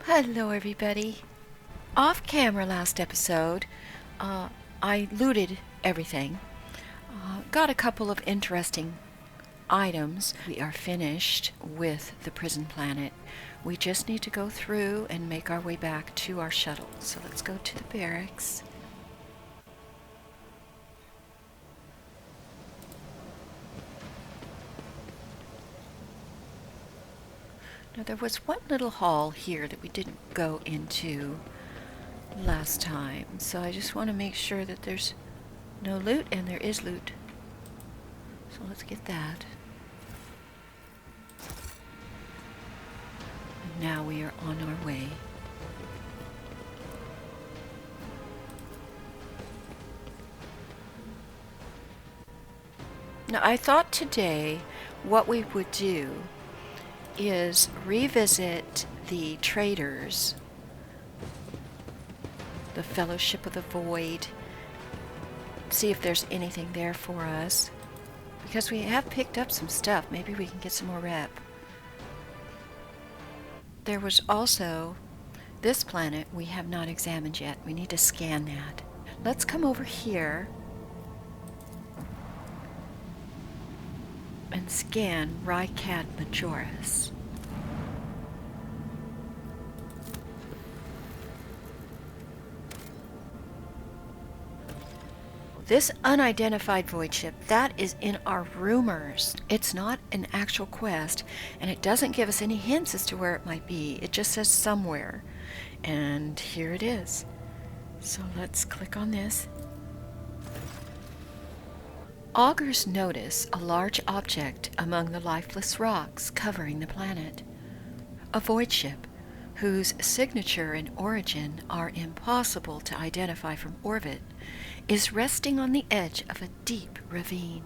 Hello, everybody. Off camera last episode, I looted everything. Got a couple of interesting items. We are finished with the prison planet. We just need to go through and make our way back to our shuttle. So let's go to the barracks. Now, there was one little hall here that we didn't go into last time, so I just want to make sure that there's no loot, and there is loot. So let's get that. And now we are on our way. Now, I thought today what we would do is revisit the traders, the Fellowship of the Void, see if there's anything there for us, because we have picked up some stuff. Maybe we can get some more rep. There was also this planet we have not examined yet. We need to scan that. Let's come over here and scan Rycad Majoris. This unidentified void ship, that is in our rumors. It's not an actual quest, and it doesn't give us any hints as to where it might be. It just says somewhere. And here it is. So let's click on this. Augurs notice a large object among the lifeless rocks covering the planet. A void ship, whose signature and origin are impossible to identify from orbit, is resting on the edge of a deep ravine.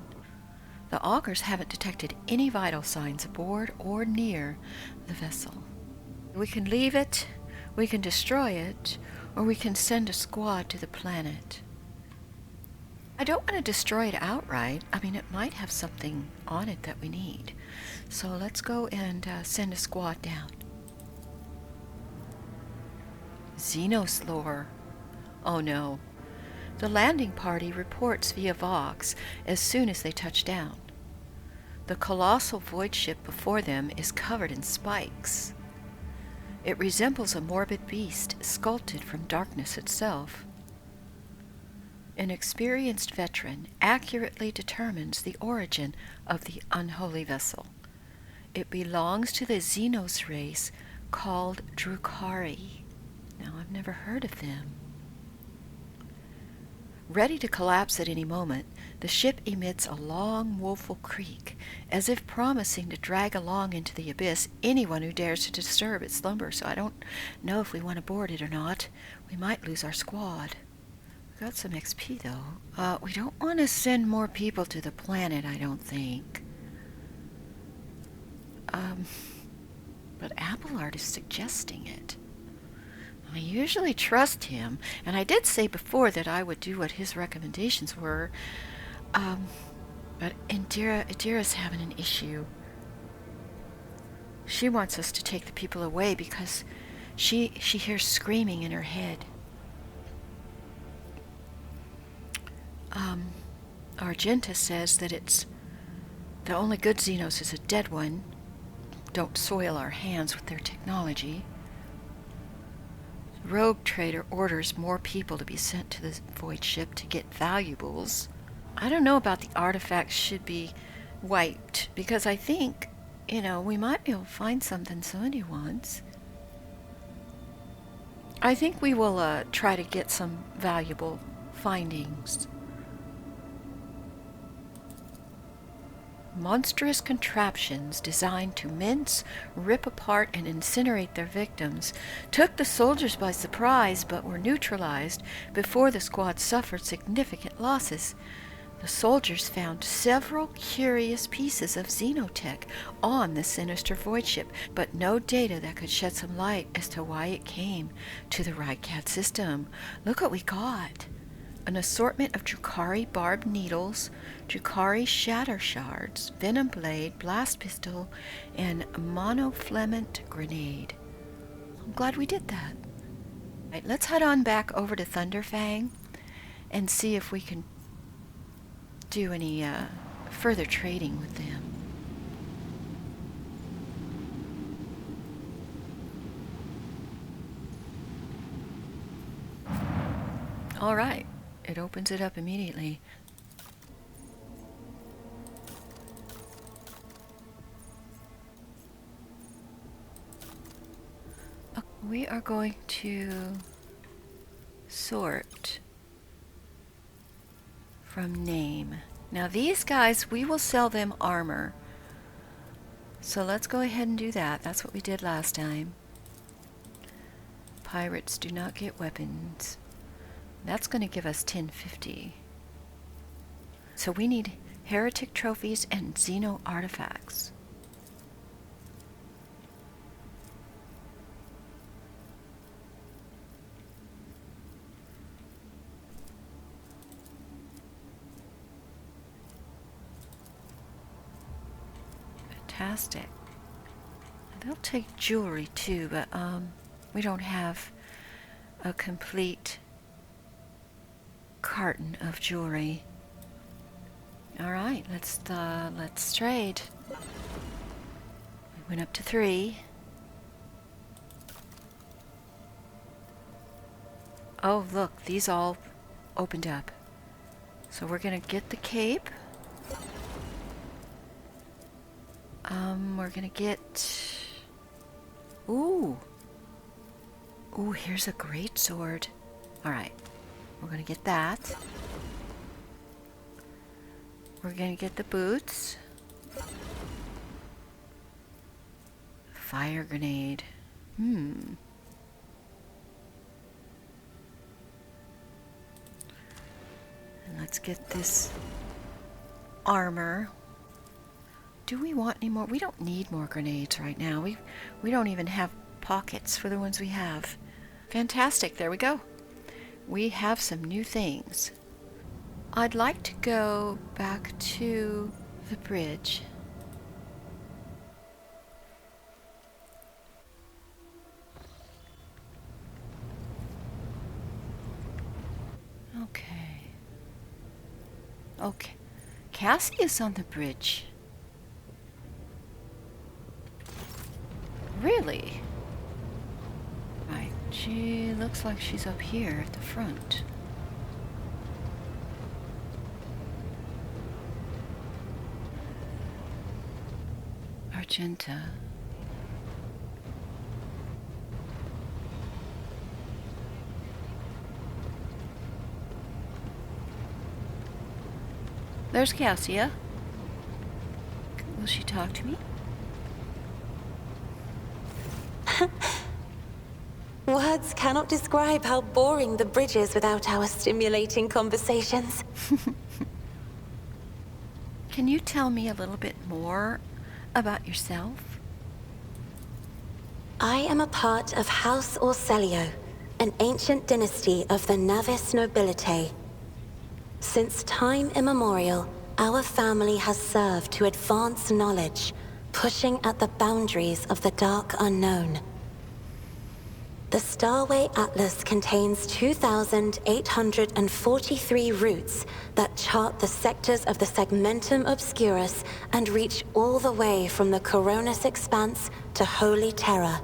The augurs haven't detected any vital signs aboard or near the vessel. We can leave it, we can destroy it, or we can send a squad to the planet. I don't want to destroy it outright. I mean, it might have something on it that we need. So let's go and send a squad down. Xenos lore. Oh no. The landing party reports via Vox as soon as they touch down. The colossal void ship before them is covered in spikes. It resembles a morbid beast sculpted from darkness itself. An experienced veteran accurately determines the origin of the unholy vessel. It belongs to the Xenos race called Drukhari. Now, I've never heard of them. Ready to collapse at any moment, the ship emits a long, woeful creak, as if promising to drag along into the abyss anyone who dares to disturb its slumber. So I don't know if we want to board it or not. We might lose our squad. We got some XP, though. We don't want to send more people to the planet, I don't think. But Abelard is suggesting it. I usually trust him, and I did say before that I would do what his recommendations were. But Indira's having an issue. She wants us to take the people away because she hears screaming in her head. Argenta says that it's the only good Xenos is a dead one. Don't soil our hands with their technology. Rogue trader orders more people to be sent to the void ship to get valuables. I don't know about the artifacts should be wiped, because I think, we might be able to find something somebody wants. I think we will try to get some valuable findings. Monstrous contraptions designed to mince, rip apart, and incinerate their victims took the soldiers by surprise, but were neutralized before the squad suffered significant losses. The soldiers found several curious pieces of xenotech on the sinister void ship, but no data that could shed some light as to why it came to the Rycad system. Look what we got. An assortment of Drukhari barbed needles, Drukhari shatter shards, venom blade, blast pistol, and monofilament grenade. glad we did that. Right, let's head on back over to Thunderfang and see if we can do any further trading with them. All right, it opens it up immediately. We are going to sort from name. Now these guys, we will sell them armor. So let's go ahead and do that. That's what we did last time. Pirates do not get weapons. That's going to give us 1050. So we need heretic trophies and Xeno artifacts. Fantastic. They'll take jewelry too, but we don't have a complete carton of jewelry. All right, let's trade. We went up to 3. Oh, look, these all opened up. So we're gonna get the cape. We're gonna get... Ooh, here's a great sword. All right, we're gonna get that. We're gonna get the boots. Fire grenade. And let's get this armor. Do we want any more? We don't need more grenades right now. We don't even have pockets for the ones we have. Fantastic, there we go. We have some new things. I'd like to go back to the bridge. Okay. Cassie is on the bridge. Really? Right, she looks like she's up here at the front. Argenta. There's Cassia. Will she talk to me? Words cannot describe how boring the bridge is without our stimulating conversations. Can you tell me a little bit more about yourself? I am a part of House Orselio, an ancient dynasty of the Navis nobility. Since time immemorial, our family has served to advance knowledge, pushing at the boundaries of the dark unknown. The Starway Atlas contains 2,843 routes that chart the sectors of the Segmentum Obscurus and reach all the way from the Coronis Expanse to Holy Terra.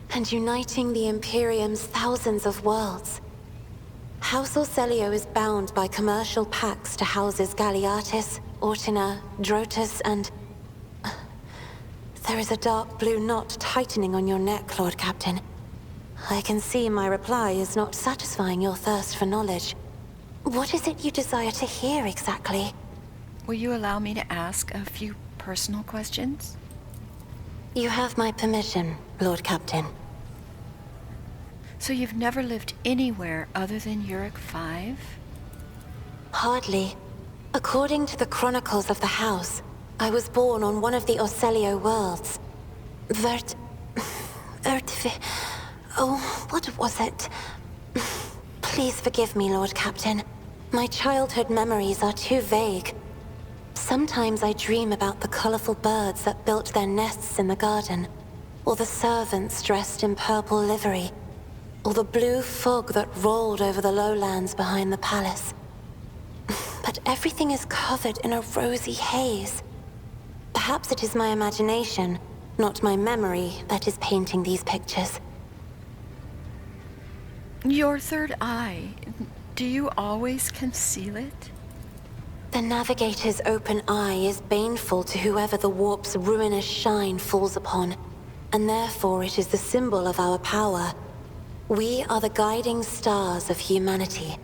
And uniting the Imperium's thousands of worlds. House Orselio is bound by commercial pacts to houses Galeatis, Ortina, Drotus, and... There is a dark blue knot tightening on your neck, Lord Captain. I can see my reply is not satisfying your thirst for knowledge. What is it you desire to hear exactly? Will you allow me to ask a few personal questions? You have my permission, Lord Captain. So you've never lived anywhere other than Uric 5? Hardly. According to the chronicles of the house, I was born on one of the Orselio worlds. Oh, what was it? Please forgive me, Lord Captain. My childhood memories are too vague. Sometimes I dream about the colorful birds that built their nests in the garden, or the servants dressed in purple livery, or the blue fog that rolled over the lowlands behind the palace. But everything is covered in a rosy haze. Perhaps it is my imagination, not my memory, that is painting these pictures. Your third eye, do you always conceal it? The navigator's open eye is baneful to whoever the warp's ruinous shine falls upon, and therefore it is the symbol of our power. We are the guiding stars of humanity,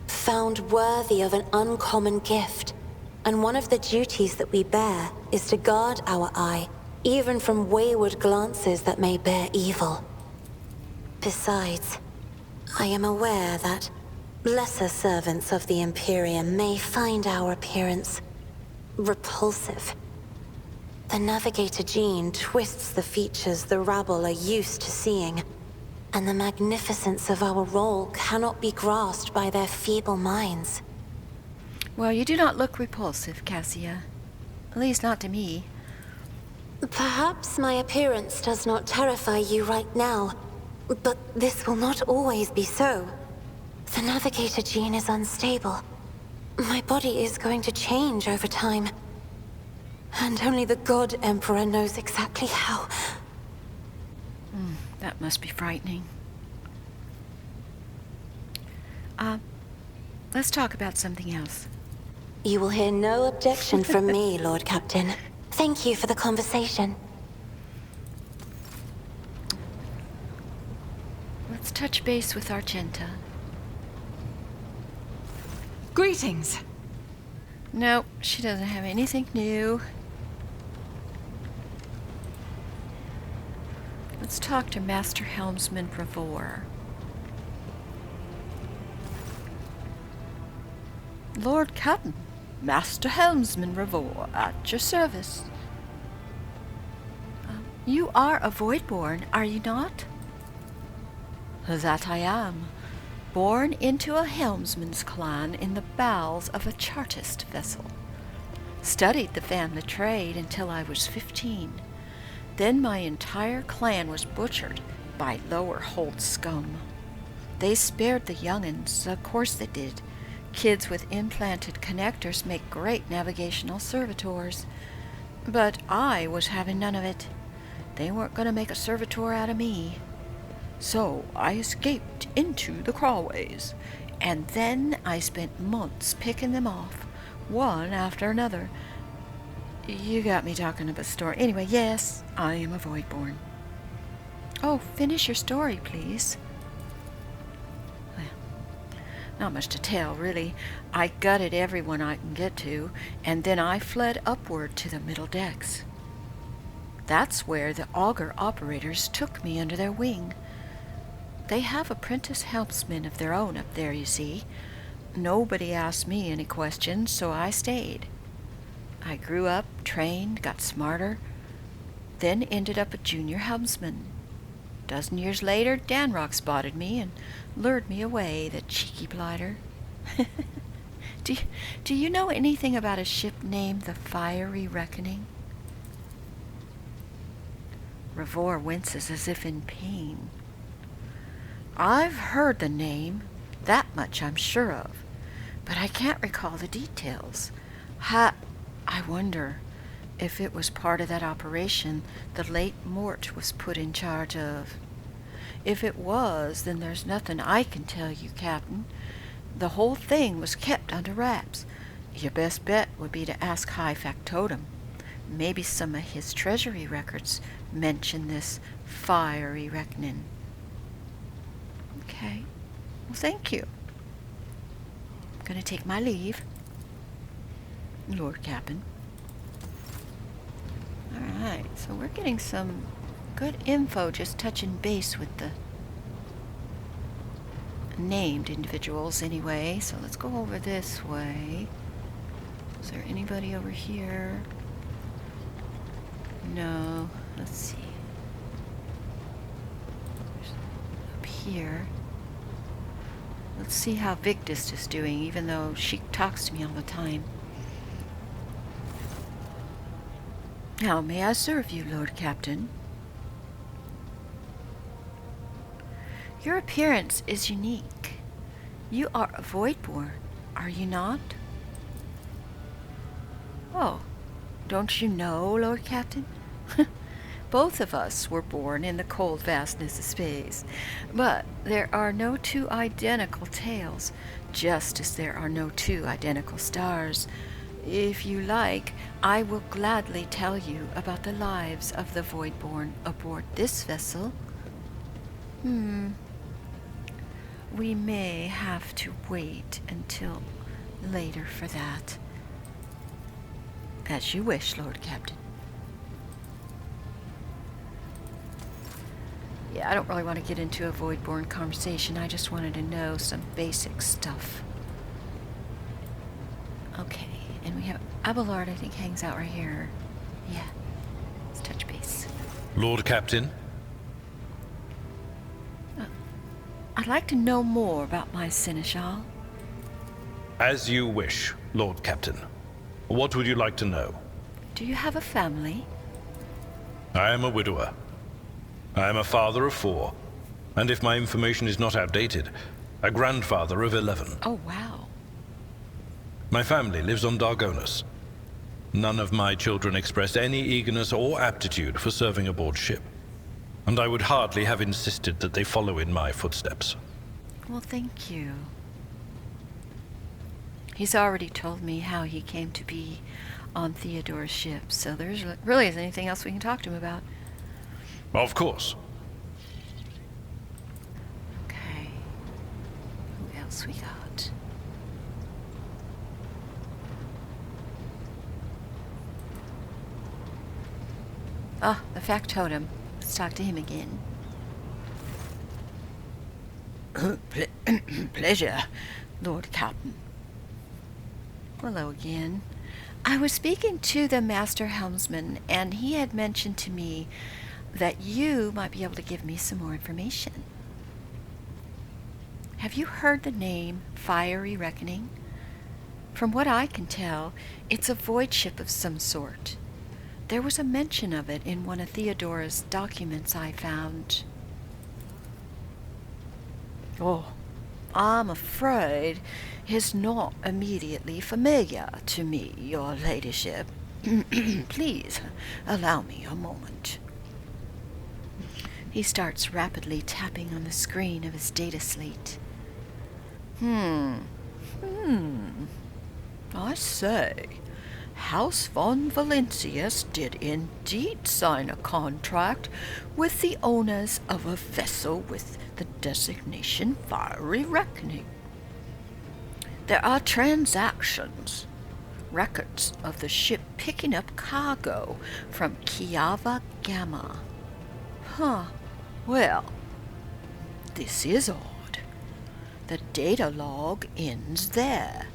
found worthy of an uncommon gift, and one of the duties that we bear is to guard our eye, even from wayward glances that may bear evil. Besides, I am aware that lesser servants of the Imperium may find our appearance repulsive. The navigator gene twists the features the rabble are used to seeing, and the magnificence of our role cannot be grasped by their feeble minds. Well, you do not look repulsive, Cassia. At least not to me. Perhaps my appearance does not terrify you right now, but this will not always be so. The navigator gene is unstable. My body is going to change over time. And only the God Emperor knows exactly how. That must be frightening. Let's talk about something else. You will hear no objection from me, Lord Captain. Thank you for the conversation. Let's touch base with Argenta. Greetings. Nope, she doesn't have anything new. Let's talk to Master Helmsman Bravor. Lord Captain, Master Helmsman Bravor, at your service. You are a Voidborn, are you not? That I am. Born into a helmsman's clan in the bowels of a Chartist vessel. Studied the family trade until I was 15. Then my entire clan was butchered by lower hold scum. They spared the young'uns, of course they did. Kids with implanted connectors make great navigational servitors. But I was having none of it. They weren't going to make a servitor out of me. So I escaped into the crawlways, and then I spent months picking them off, one after another. You got me talking about the story. Anyway, yes, I am a Voidborn. Oh, finish your story, please. Well, not much to tell, really. I gutted everyone I can get to, and then I fled upward to the middle decks. That's where the auger operators took me under their wing. They have apprentice helmsmen of their own up there, you see. Nobody asked me any questions, so I stayed. I grew up, trained, got smarter, then ended up a junior helmsman. A dozen years later, Danrock spotted me and lured me away, the cheeky blighter. Do you know anything about a ship named the Fiery Reckoning? Ravor winces as if in pain. I've heard the name, that much I'm sure of, but I can't recall the details. I wonder if it was part of that operation the late Mort was put in charge of. If it was, then there's nothing I can tell you, Captain. The whole thing was kept under wraps. Your best bet would be to ask High Factotum. Maybe some of his treasury records mention this Fiery Reckoning. Okay. Well, thank you. I'm going to take my leave, Lord Captain. Alright, so we're getting some good info just touching base with the named individuals anyway. So let's go over this way. Is there anybody over here? No. Let's see. There's up here. Let's see how Victus is doing, even though she talks to me all the time. How may I serve you, Lord Captain? Your appearance is unique. You are a Voidborn, are you not? Oh, don't you know, Lord Captain? Both of us were born in the cold vastness of space, but there are no two identical tales, just as there are no two identical stars. If you like, I will gladly tell you about the lives of the Voidborn aboard this vessel. We may have to wait until later for that. As you wish, Lord Captain. Yeah, I don't really want to get into a Voidborn conversation. I just wanted to know some basic stuff. Okay, and we have Abelard, I think, hangs out right here. Yeah, let's touch base. Lord Captain? I'd like to know more about my Seneschal. As you wish, Lord Captain. What would you like to know? Do you have a family? I am a widower. I am a father of 4, and if my information is not outdated, a grandfather of 11. Oh, wow. My family lives on Dargonus. None of my children express any eagerness or aptitude for serving aboard ship, and I would hardly have insisted that they follow in my footsteps. Well, thank you. He's already told me how he came to be on Theodore's ship, so there's really isn't anything else we can talk to him about. Of course. Okay. Who else we got? Ah, the factotum. Let's talk to him again. Pleasure, Lord Captain. Hello again. I was speaking to the Master Helmsman, and he had mentioned to me that you might be able to give me some more information. Have you heard the name Fiery Reckoning? From what I can tell, it's a void ship of some sort. There was a mention of it in one of Theodora's documents I found. Oh, I'm afraid it's not immediately familiar to me, your ladyship. Please allow me a moment. He starts rapidly tapping on the screen of his data slate. I say, House von Valentius did indeed sign a contract with the owners of a vessel with the designation Fiery Reckoning. There are transactions, records of the ship picking up cargo from Kiava Gamma. Well, this is odd. The data log ends there.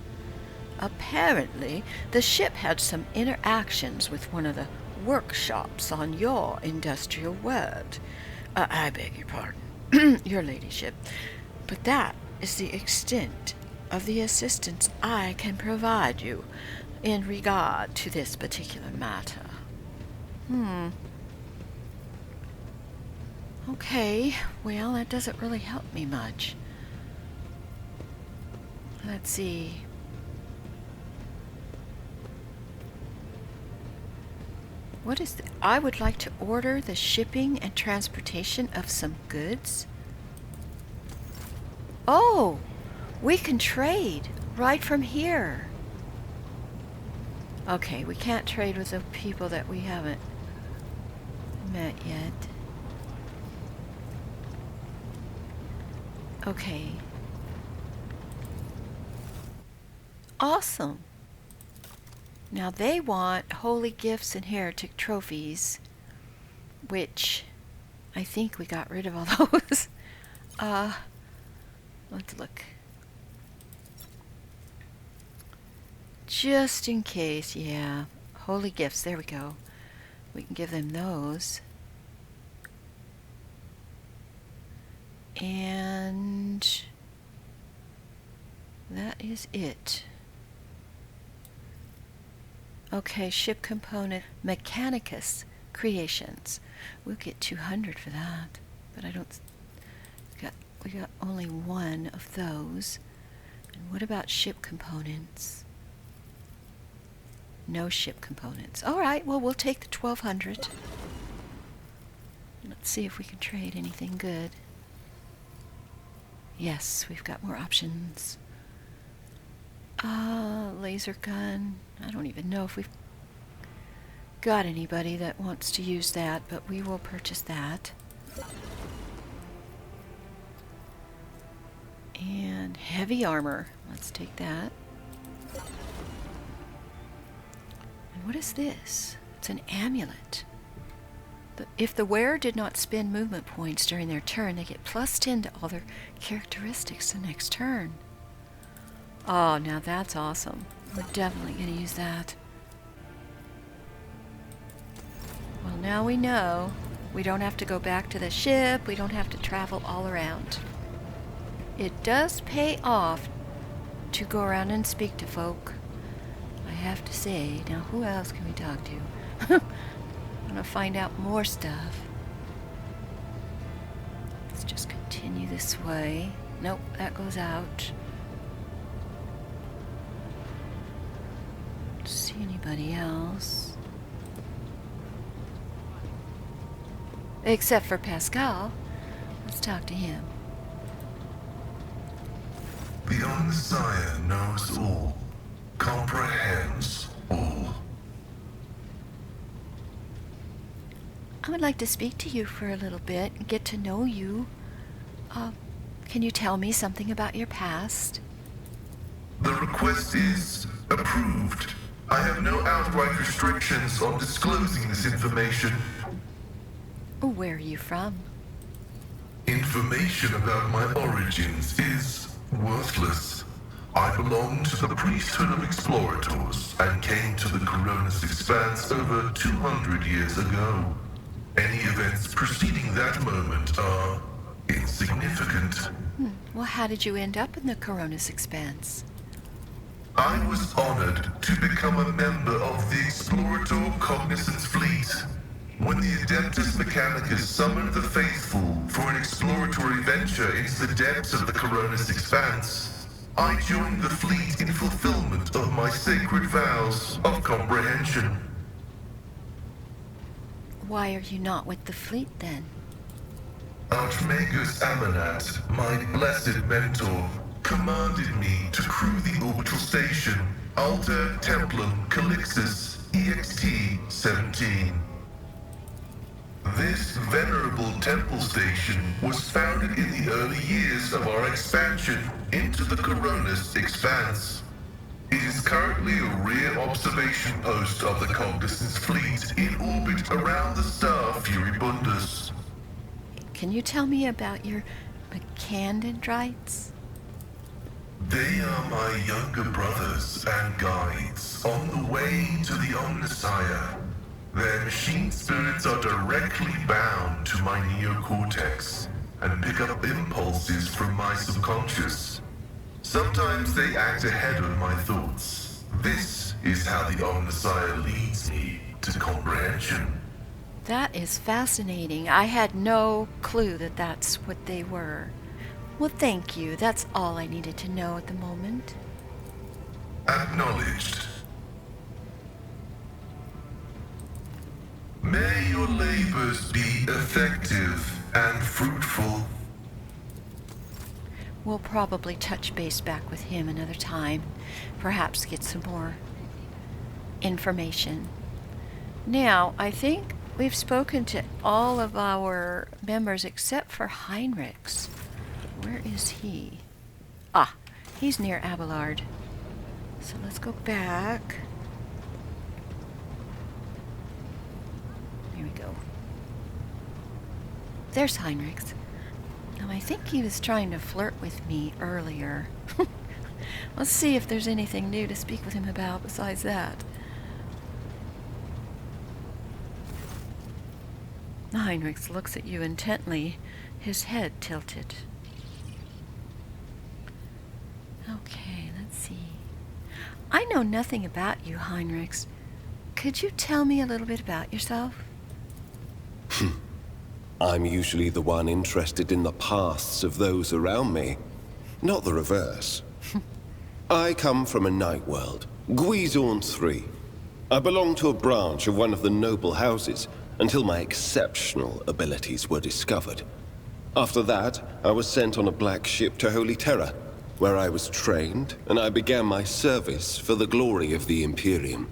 Apparently, the ship had some interactions with one of the workshops on your industrial world. I beg your pardon, your ladyship, but that is the extent of the assistance I can provide you in regard to this particular matter. Okay, well, that doesn't really help me much. Let's see. What is I would like to order the shipping and transportation of some goods. Oh, we can trade right from here. Okay, we can't trade with the people that we haven't met yet. Okay. Awesome. Now they want holy gifts and heretic trophies, which I think we got rid of all those. Let's look. Just in case, yeah. Holy gifts, there we go. We can give them those. And that is it. Okay, ship component Mechanicus creations. We'll get 200 for that, but I don't. We got only one of those. And what about ship components? No ship components. All right, well, we'll take the 1200. Let's see if we can trade anything good. Yes, we've got more options. Laser gun. I don't even know if we've got anybody that wants to use that, but we will purchase that. And heavy armor. Let's take that. And what is this? It's an amulet. If the wearer did not spend movement points during their turn, they get +10 to all their characteristics the next turn. Oh, now that's awesome. We're definitely going to use that. Well, now we know. We don't have to go back to the ship. We don't have to travel all around. It does pay off to go around and speak to folk, I have to say. Now, who else can we talk to? I'm going to find out more stuff. Let's just continue this way. Nope, that goes out. Don't see anybody else. Except for Pascal. Let's talk to him. The Omnissiah knows all, comprehends all. I would like to speak to you for a little bit and get to know you. Can you tell me something about your past? The request is approved. I have no outright restrictions on disclosing this information. Where are you from? Information about my origins is worthless. I belong to the priesthood of explorators and came to the Coronis Expanse over 200 years ago. Any events preceding that moment are insignificant. Well, how did you end up in the Coronis Expanse? I was honored to become a member of the Explorator Cognizance Fleet. When the Adeptus Mechanicus summoned the faithful for an exploratory venture into the depths of the Coronis Expanse, I joined the fleet in fulfillment of my sacred vows of comprehension. Why are you not with the fleet then? Archmagus Amanat, my blessed mentor, commanded me to crew the orbital station Alter Templum Calixis EXT-17. This venerable temple station was founded in the early years of our expansion into the Coronis Expanse. It is currently a rear observation post of the Cognizance Fleet in orbit around the star Furibundus. Can you tell me about your Mechanidrates? They are my younger brothers and guides on the way to the Omnissiah. Their machine spirits are directly bound to my neocortex and pick up impulses from my subconscious. Sometimes they act ahead of my thoughts. This is how the Omnissiah leads me to comprehension. That is fascinating. I had no clue that that's what they were. Well, thank you. That's all I needed to know at the moment. Acknowledged. May your labors be effective and fruitful. We'll probably touch base back with him another time. Perhaps get some more information. Now, I think we've spoken to all of our members except for Heinrichs. Where is he? Ah, he's near Abelard. So let's go back. Here we go. There's Heinrichs. Now, I think he was trying to flirt with me earlier. Let's see if there's anything new to speak with him about besides that. Heinrichs looks at you intently, his head tilted. Okay, let's see. I know nothing about you, Heinrichs. Could you tell me a little bit about yourself? I'm usually the one interested in the pasts of those around me, not the reverse. I come from a night world, Guizorn III. I belong to a branch of one of the noble houses until my exceptional abilities were discovered. After that, I was sent on a black ship to Holy Terra, where I was trained, and I began my service for the glory of the Imperium.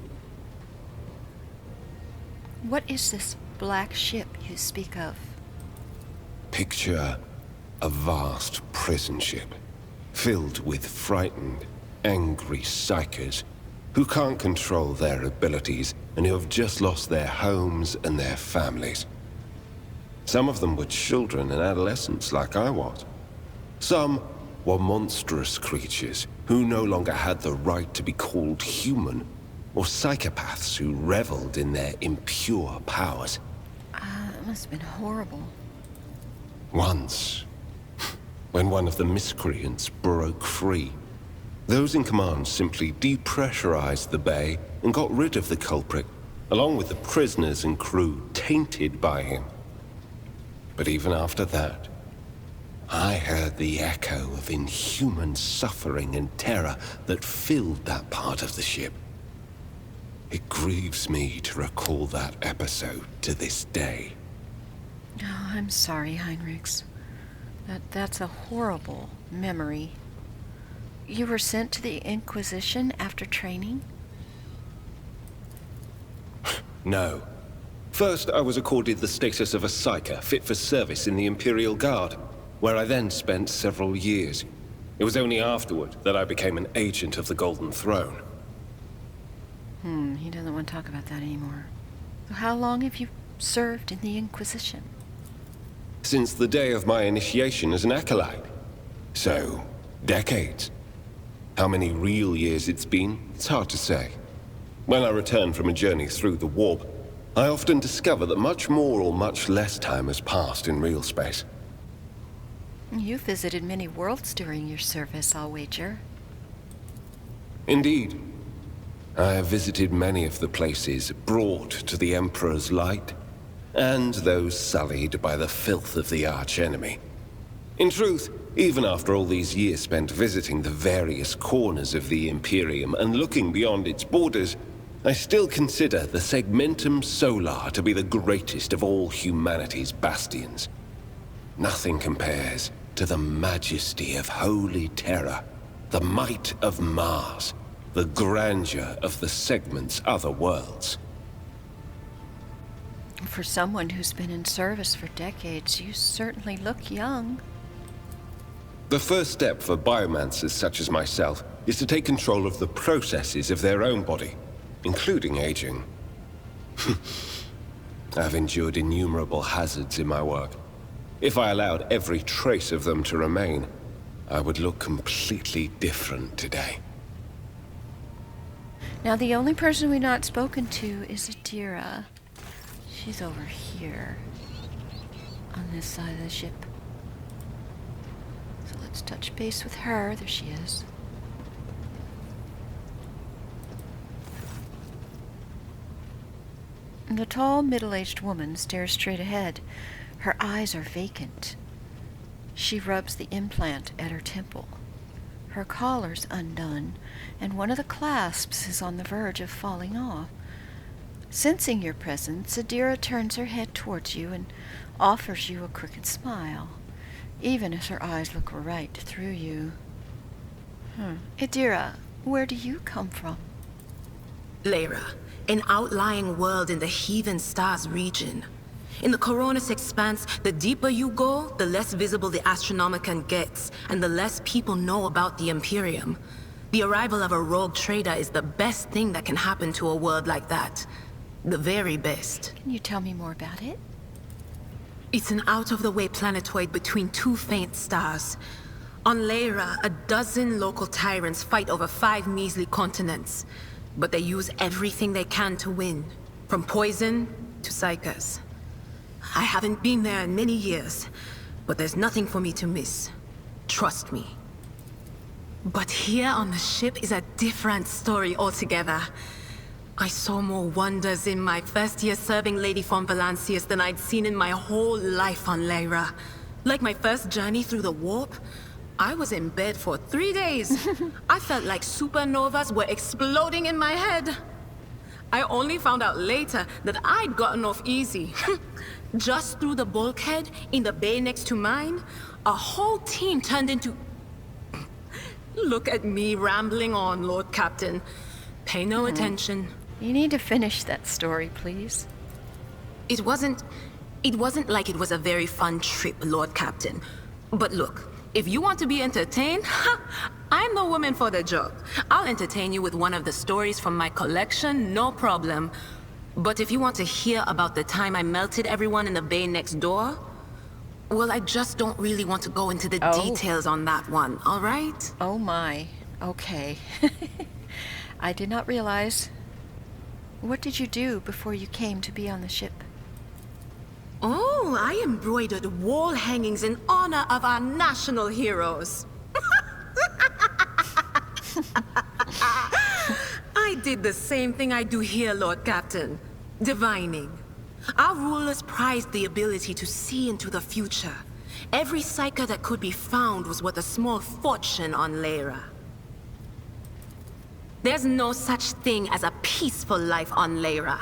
What is this black ship you speak of? Picture a vast prison ship, filled with frightened, angry psychers who can't control their abilities and who have just lost their homes and their families. Some of them were children and adolescents like I was. Some were monstrous creatures who no longer had the right to be called human, or psychopaths who reveled in their impure powers. It must have been horrible. Once, when one of the miscreants broke free, those in command simply depressurized the bay and got rid of the culprit, along with the prisoners and crew tainted by him. But even after that, I heard the echo of inhuman suffering and terror that filled that part of the ship. It grieves me to recall that episode to this day. Oh, I'm sorry, Heinrichs. That's a horrible memory. You were sent to the Inquisition after training? No. First, I was accorded the status of a psyker fit for service in the Imperial Guard, where I then spent several years. It was only afterward that I became an agent of the Golden Throne. He doesn't want to talk about that anymore. So how long have you served in the Inquisition? Since the day of my initiation as an acolyte. So, decades. How many real years it's been, it's hard to say. When I return from a journey through the warp, I often discover that much more or much less time has passed in real space. You visited many worlds during your service, I'll wager. Indeed. I have visited many of the places brought to the Emperor's light, and those sullied by the filth of the archenemy. In truth, even after all these years spent visiting the various corners of the Imperium and looking beyond its borders, I still consider the Segmentum Solar to be the greatest of all humanity's bastions. Nothing compares to the majesty of Holy Terra, the might of Mars, the grandeur of the Segment's other worlds. For someone who's been in service for decades, you certainly look young. The first step for biomancers such as myself is to take control of the processes of their own body, including aging. I've endured innumerable hazards in my work. If I allowed every trace of them to remain, I would look completely different today. Now, the only person we've not spoken to is Adira. She's over here, on this side of the ship. So let's touch base with her. There she is. The tall, middle-aged woman stares straight ahead. Her eyes are vacant. She rubs the implant at her temple. Her collar's undone, and one of the clasps is on the verge of falling off. Sensing your presence, Adira turns her head towards you and offers you a crooked smile, even as her eyes look right through you. Adira, where do you come from? Lyra, an outlying world in the Heathen Stars region. In the Coronis Expanse, the deeper you go, the less visible the Astronomicon gets, and the less people know about the Imperium. The arrival of a rogue trader is the best thing that can happen to a world like that. The very best. Can you tell me more about it? It's an out-of-the-way planetoid between two faint stars. On Lyra, a dozen local tyrants fight over 5 measly continents. But they use everything they can to win, from poison to psychers. I haven't been there in many years, but there's nothing for me to miss. Trust me. But here on the ship is a different story altogether. I saw more wonders in my first year serving Lady von Valancius than I'd seen in my whole life on Lyra. Like my first journey through the warp, I was in bed for 3 days. I felt like supernovas were exploding in my head. I only found out later that I'd gotten off easy. Just through the bulkhead in the bay next to mine, a whole team turned into... Look at me rambling on, Lord Captain. Pay no attention. You need to finish that story, please. It wasn't like it was a very fun trip, Lord Captain. But look, if you want to be entertained, I'm the woman for the job. I'll entertain you with one of the stories from my collection, no problem. But if you want to hear about the time I melted everyone in the bay next door, well, I just don't really want to go into the details on that one, all right? Oh my. Okay. I did not realize. What did you do before you came to be on the ship? Oh, I embroidered wall hangings in honor of our national heroes. I did the same thing I do here, Lord Captain. Divining. Our rulers prized the ability to see into the future. Every psyker that could be found was worth a small fortune on Lyra. There's no such thing as a peaceful life on Lyra.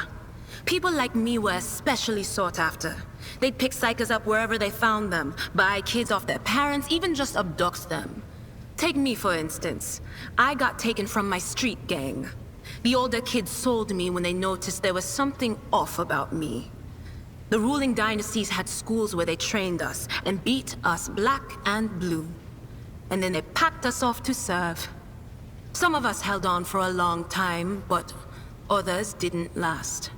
People like me were especially sought after. They'd pick psychers up wherever they found them, buy kids off their parents, even just abduct them. Take me, for instance. I got taken from my street gang. The older kids sold me when they noticed there was something off about me. The ruling dynasties had schools where they trained us and beat us black and blue. And then they packed us off to serve. Some of us held on for a long time, but others didn't last.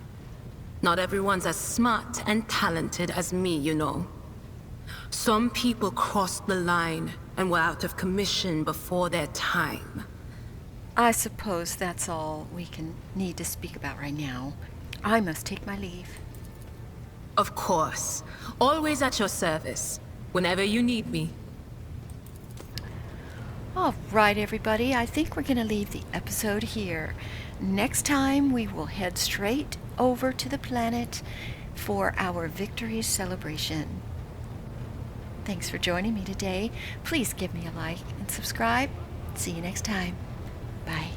Not everyone's as smart and talented as me, you know. Some people crossed the line and were out of commission before their time. I suppose that's all we need to speak about right now. I must take my leave. Of course. Always at your service. Whenever you need me. All right, everybody. I think we're going to leave the episode here. Next time, we will head straight over to the planet for our victory celebration. Thanks for joining me today. Please give me a like and subscribe. See you next time. Bye.